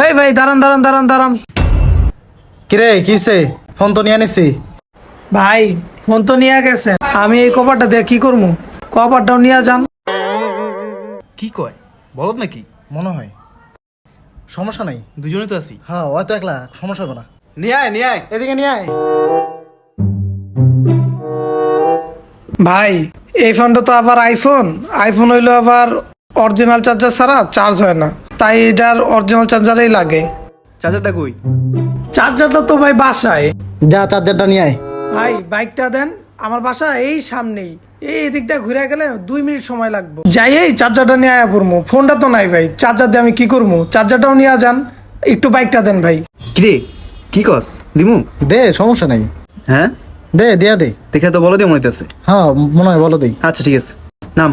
এই ভাই দাঁড়ান দাঁড়ান দাঁড়ান দাঁড়ান। কিরে কিসে ফোন তো নিয়ে নিছি। ভাই ফোন তো নিয়ে গেছেন, আমি এই কভারটা দিয়ে কি করবো? কভারটাও নিয়ে যান। কি কয় বলত নাকি? মনে হয় সমস্যা নাই। দুজনে তো আছি। হ্যাঁ ও তো একলা, সমস্যা হবে না। নিয়ে আয় নিয়ে আয়। এদিকে নিয়ে আয়। ভাই এই ফোনটা তো আবার আইফোন, আইফোন হইলো আবার অরিজিনাল চার্জার ছাড়া চার্জ হয় না, তাই এটার অরিজিনাল চার্জারই লাগে। চার্জারটা কই? চার্জারটা তো ভাই বাসায়। যা চার্জারটা নিয়ে আয়। ভাই বাইকটা দেন, আমার বাসা এই সামনেই, এই এদিক দিয়ে ঘুরে গেলে 2 মিনিট সময় লাগবে। যাই এই চার্জারটা নিয়ে আয়া পড়বো। ফোনটা তো নাই ভাই, চার্জার দিয়ে আমি কি করবো? চার্জারটাও নিয়ে যান, একটু বাইকটা দেন ভাই। কিরে কি কস দিমু? দে সমস্যা নাই। হ্যাঁ দে দিয়া দে। দেখে তো বলো দিয়ে মনে হইতেছে। হ্যাঁ মনে হয় বলো দেই। আচ্ছা ঠিক আছে নাম।